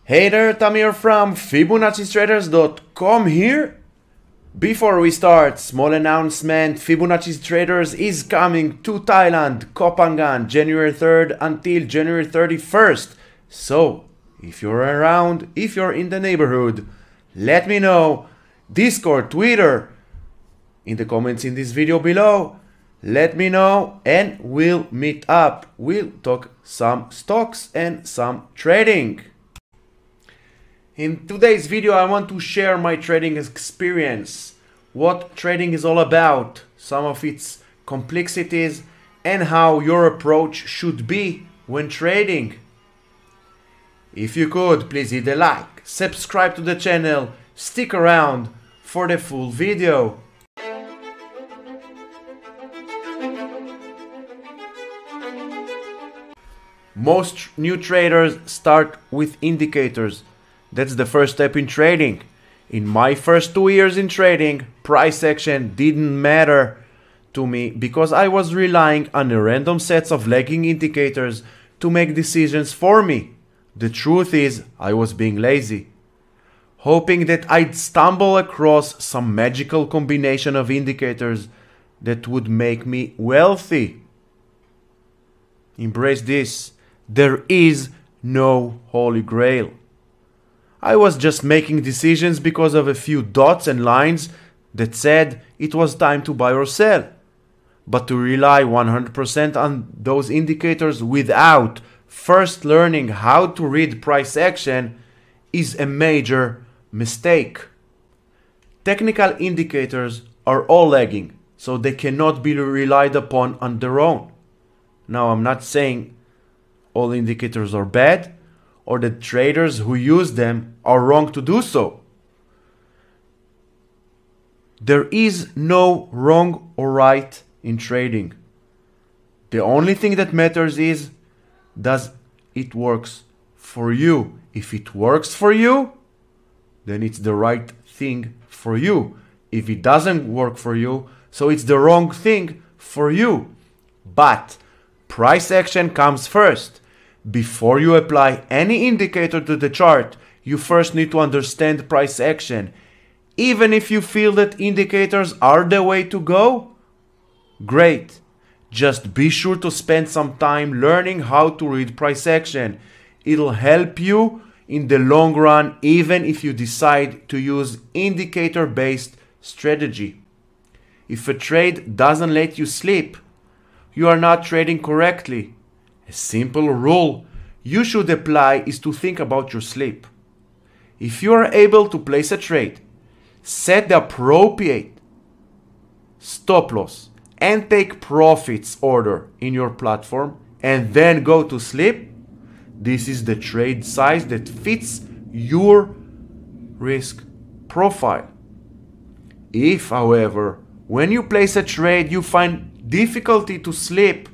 Hey there, Tamir from Fibonaccis-Traders.com here. Before we start, small announcement, Fibonaccis-Traders is coming to Thailand, Koh Phangan, January 3rd until January 31st. So, if you're around, if you're in the neighborhood, let me know. Discord, Twitter, in the comments in this video below. Let me know and we'll meet up. We'll talk some stocks and some trading. In today's video, I want to share my trading experience, what trading is all about, some of its complexities, and how your approach should be when trading. If you could, please hit the like, subscribe to the channel, stick around for the full video. Most new traders start with indicators. That's the first step in trading. In my first 2 years in trading, price action didn't matter to me because I was relying on a random sets of lagging indicators to make decisions for me. The truth is, I was being lazy, hoping that I'd stumble across some magical combination of indicators that would make me wealthy. Embrace this. There is no holy grail. I was just making decisions because of a few dots and lines that said it was time to buy or sell. But to rely 100% on those indicators without first learning how to read price action is a major mistake. Technical indicators are all lagging, so they cannot be relied upon on their own. Now, I'm not saying all indicators are bad, or that traders who use them are wrong to do so. There is no wrong or right in trading. The only thing that matters is, does it works for you? If it works for you, then it's the right thing for you. If it doesn't work for you, so it's the wrong thing for you. But price action comes first. Before you apply any indicator to the chart, you first need to understand price action. Even if you feel that indicators are the way to go, great. Just be sure to spend some time learning how to read price action. It'll help you in the long run, even if you decide to use indicator-based strategy. If a trade doesn't let you sleep, you are not trading correctly. A simple rule you should apply is to think about your sleep. If you are able to place a trade, set the appropriate stop loss and take profits order in your platform and then go to sleep, this is the trade size that fits your risk profile. If, however, when you place a trade you find difficulty to sleep,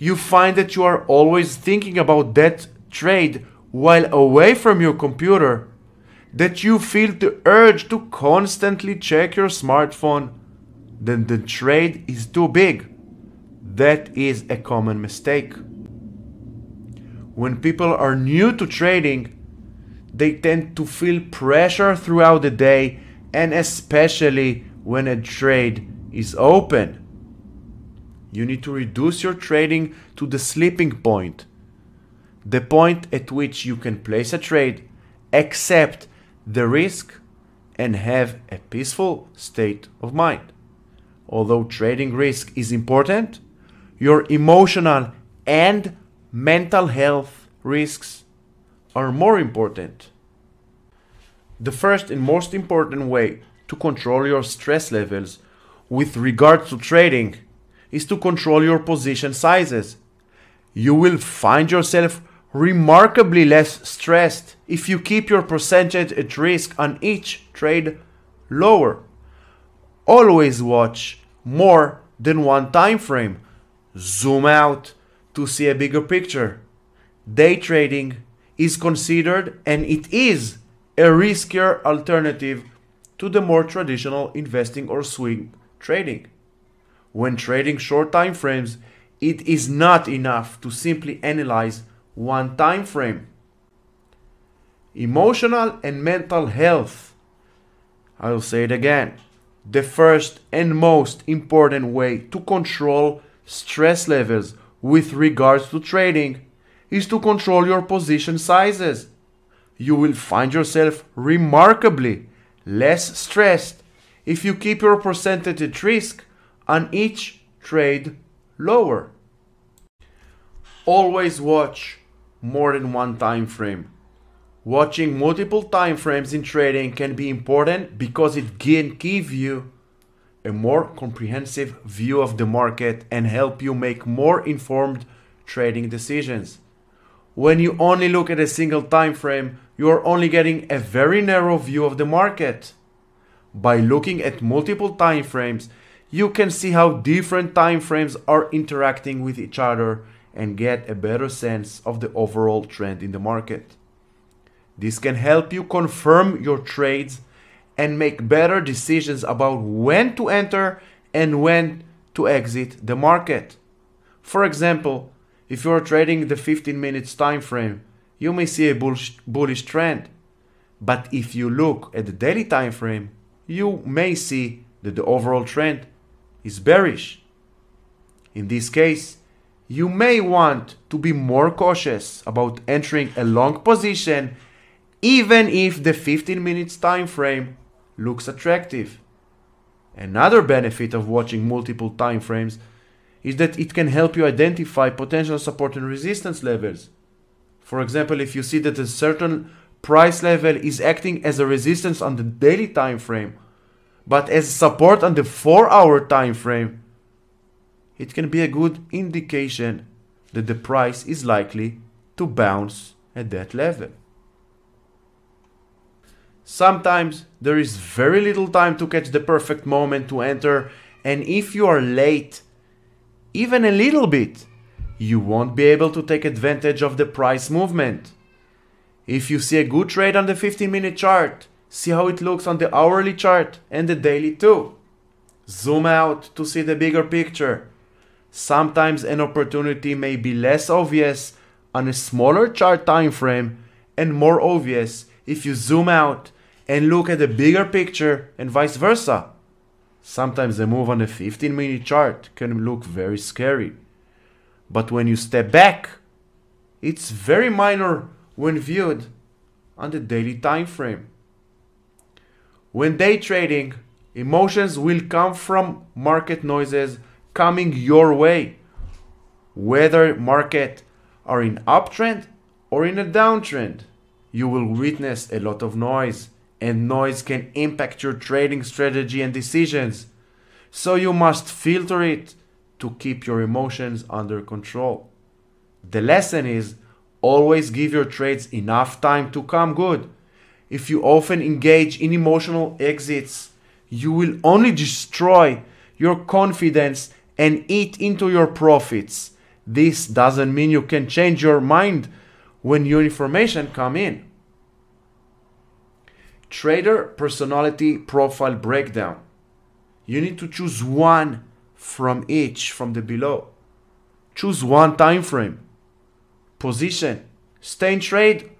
you find that you are always thinking about that trade while away from your computer, that you feel the urge to constantly check your smartphone, then the trade is too big. That is a common mistake. When people are new to trading, they tend to feel pressure throughout the day, and especially when a trade is open. You need to reduce your trading to the sleeping point, the point at which you can place a trade, accept the risk, and have a peaceful state of mind. Although trading risk is important, your emotional and mental health risks are more important. The first and most important way to control your stress levels with regards to trading is to control your position sizes. You will find yourself remarkably less stressed if you keep your percentage at risk on each trade lower. Always watch more than one time frame. Zoom out to see a bigger picture. Day trading is considered, and it is, a riskier alternative to the more traditional investing or swing trading. When trading short time frames, it is not enough to simply analyze one time frame. emotional and mental health. I'll say it again. The first and most important way to control stress levels with regards to trading is to control your position sizes. You will find yourself remarkably less stressed if you keep your percentage at risk on each trade lower. Always watch more than one time frame. Watching multiple time frames in trading can be important because it can give you a more comprehensive view of the market and help you make more informed trading decisions. When you only look at a single time frame, you are only getting a very narrow view of the market. By looking at multiple time frames, you can see how different time frames are interacting with each other and get a better sense of the overall trend in the market. This can help you confirm your trades and make better decisions about when to enter and when to exit the market. For example, if you are trading the 15 minutes time frame, you may see a bullish trend. But if you look at the daily time frame, you may see that the overall trend is bearish. In this case, you may want to be more cautious about entering a long position even if the 15 minutes time frame looks attractive. Another benefit of watching multiple time frames is that it can help you identify potential support and resistance levels. For example, if you see that a certain price level is acting as a resistance on the daily time frame, but as support on the 4-hour time frame, it can be a good indication that the price is likely to bounce at that level. Sometimes there is very little time to catch the perfect moment to enter, and if you are late, even a little bit, you won't be able to take advantage of the price movement. If you see a good trade on the 15-minute chart, see how it looks on the hourly chart and the daily too. Zoom out to see the bigger picture. Sometimes an opportunity may be less obvious on a smaller chart time frame and more obvious if you zoom out and look at the bigger picture and vice versa. Sometimes a move on a 15-minute chart can look very scary. But when you step back, it's very minor when viewed on the daily time frame. When day trading, emotions will come from market noises coming your way, whether market are in uptrend or in a downtrend. You will witness a lot of noise, and noise can impact your trading strategy and decisions. So you must filter it to keep your emotions under control. The lesson is always give your trades enough time to come good. If you often engage in emotional exits, you will only destroy your confidence and eat into your profits. This doesn't mean you can change your mind when new information come in. Trader personality profile breakdown. You need to choose one from each from the below. Choose one time frame. Position. Stay in trade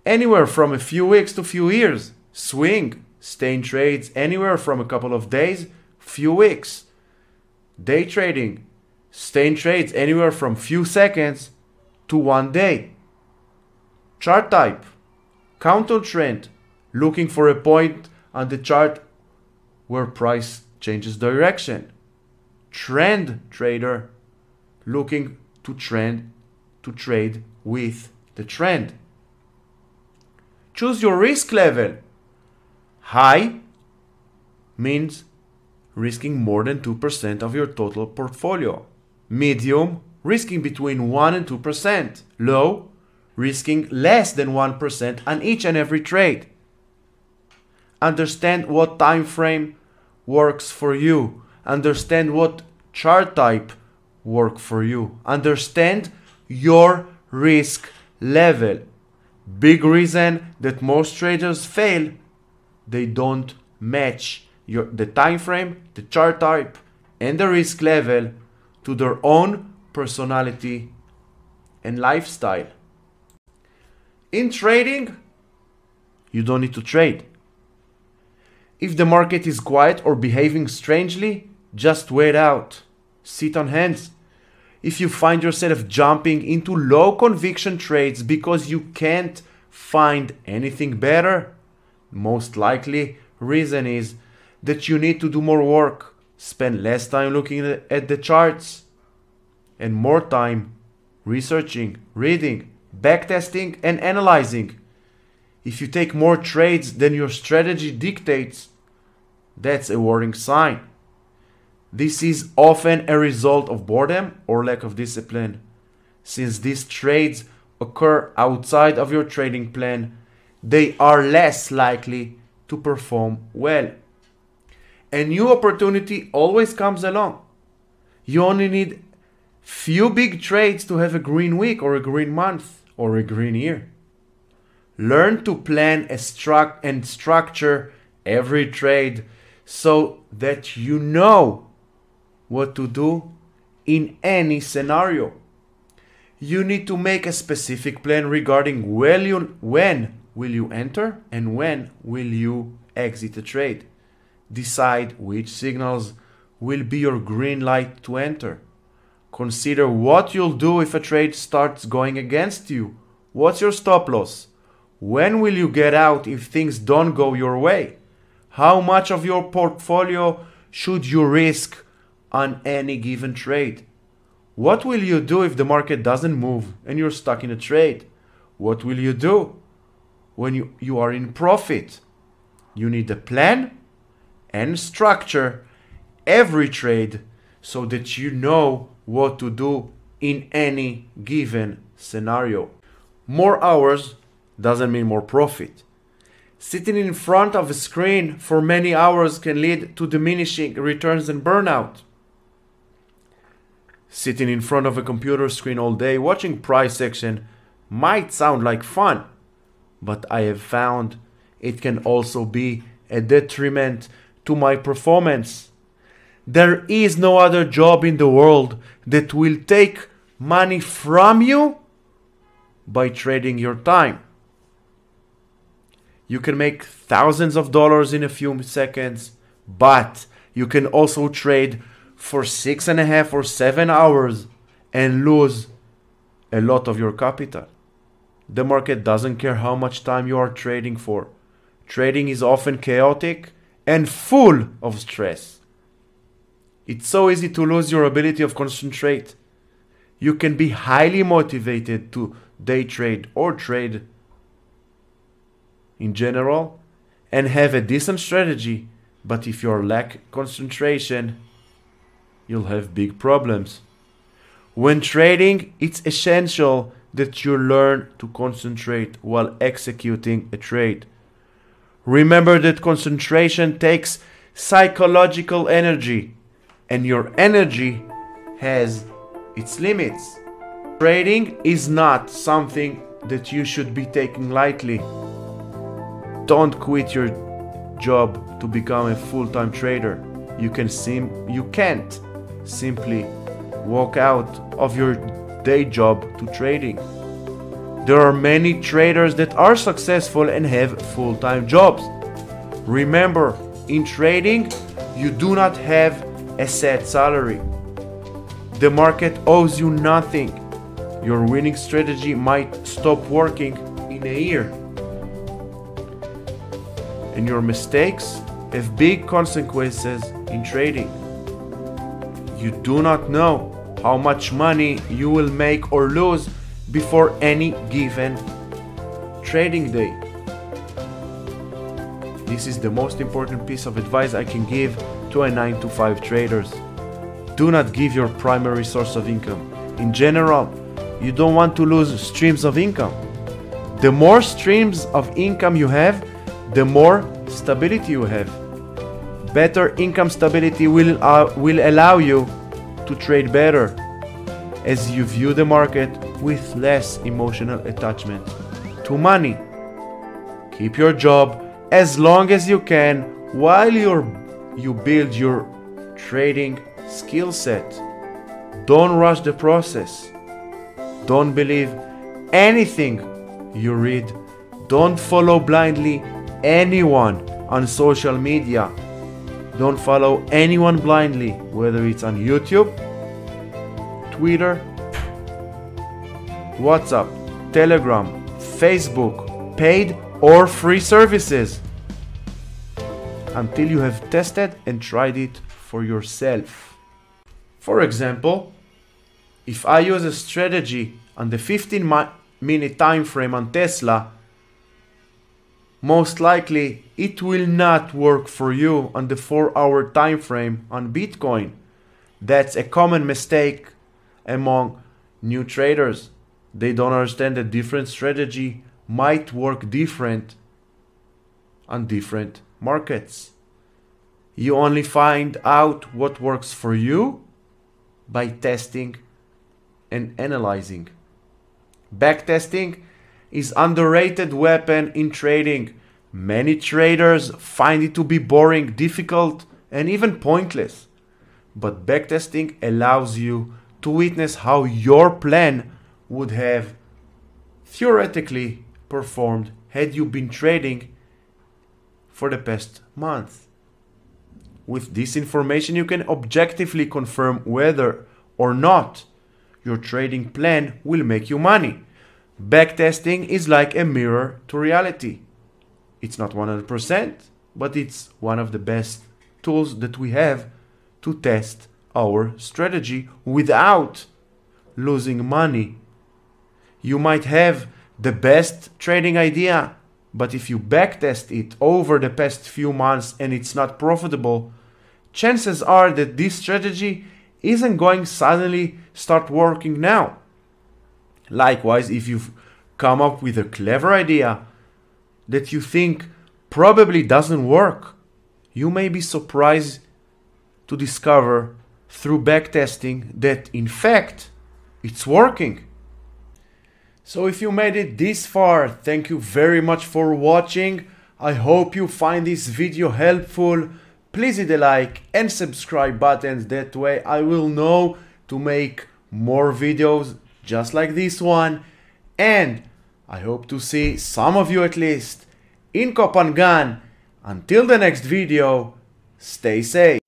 anywhere from a few weeks to few years. Swing. Stay in trades anywhere from a couple of days, few weeks. Day trading. Stay in trades anywhere from few seconds to 1 day. Chart type. Counter trend. Looking for a point on the chart where price changes direction. Trend trader. Looking to trade with the trend. Choose your risk level. High means risking more than 2% of your total portfolio. Medium, risking between 1 and 2%. Low, risking less than 1% on each and every trade. Understand what time frame works for you. Understand what chart type works for you. Understand your risk level. Big reason that most traders fail, they don't match the time frame, the chart type, and the risk level to their own personality and lifestyle. In trading, you don't need to trade. If the market is quiet or behaving strangely, just wait out. Sit on hands. If you find yourself jumping into low conviction trades because you can't find anything better, most likely reason is that you need to do more work, spend less time looking at the charts, and more time researching, reading, backtesting, and analyzing. If you take more trades than your strategy dictates, that's a warning sign. This is often a result of boredom or lack of discipline. Since these trades occur outside of your trading plan, they are less likely to perform well. A new opportunity always comes along. You only need few big trades to have a green week or a green month or a green year. Learn to plan and structure every trade so that you know what to do in any scenario. You need to make a specific plan regarding when will you enter and when will you exit a trade. Decide which signals will be your green light to enter. Consider what you'll do if a trade starts going against you. What's your stop loss? When will you get out if things don't go your way? How much of your portfolio should you risk on any given trade? What will you do if the market doesn't move and you're stuck in a trade? What will you do when you are in profit? You need a plan and structure every trade so that you know what to do in any given scenario. More hours doesn't mean more profit. Sitting in front of a screen for many hours can lead to diminishing returns and burnout. Sitting in front of a computer screen all day watching price action might sound like fun, but I have found it can also be a detriment to my performance. There is no other job in the world that will take money from you by trading your time. You can make thousands of dollars in a few seconds, but you can also trade for 6.5 or 7 hours and lose a lot of your capital. The market doesn't care how much time you are trading for. Trading is often chaotic and full of stress. It's so easy to lose your ability to concentrate. You can be highly motivated to day trade or trade in general and have a decent strategy, but if you lack concentration, you'll have big problems. When trading, it's essential that you learn to concentrate while executing a trade. Remember that concentration takes psychological energy, and your energy has its limits. Trading is not something that you should be taking lightly. Don't quit your job to become a full-time trader. You can't simply walk out of your day job to trading. There are many traders that are successful and have full-time jobs. Remember, in trading, you do not have a set salary. The market owes you nothing. Your winning strategy might stop working in a year. And your mistakes have big consequences in trading. You do not know how much money you will make or lose before any given trading day. This is the most important piece of advice I can give to a 9-to-5 traders. Do not give your primary source of income. In general, you don't want to lose streams of income. The more streams of income you have, the more stability you have. Better income stability will allow you to trade better, as you view the market with less emotional attachment to money. Keep your job as long as you can while you build your trading skill set. Don't rush the process. Don't believe anything you read Don't follow blindly anyone on social media. Don't follow anyone blindly, whether it's on YouTube, Twitter, WhatsApp, Telegram, Facebook, paid or free services, until you have tested and tried it for yourself. For example, if I use a strategy on the 15-minute time frame on Tesla, most likely it will not work for you on the 4-hour time frame on Bitcoin. That's a common mistake among new traders. They don't understand that different strategy might work different on different markets. You only find out what works for you by testing and analyzing. Backtesting is underrated weapon in trading. Many traders find it to be boring, difficult, and even pointless. But backtesting allows you to witness how your plan would have theoretically performed had you been trading for the past month. With this information, you can objectively confirm whether or not your trading plan will make you money. Backtesting is like a mirror to reality. It's not 100%, but it's one of the best tools that we have to test our strategy without losing money. You might have the best trading idea, but if you backtest it over the past few months and it's not profitable, chances are that this strategy isn't going to suddenly start working now. Likewise, if you've come up with a clever idea that you think probably doesn't work, you may be surprised to discover through backtesting that in fact it's working. So if you made it this far, thank you very much for watching. I hope you find this video helpful. Please hit the like and subscribe buttons, that way I will know to make more videos just like this one. And I hope to see some of you at least in Kopangan. Until the next video, stay safe.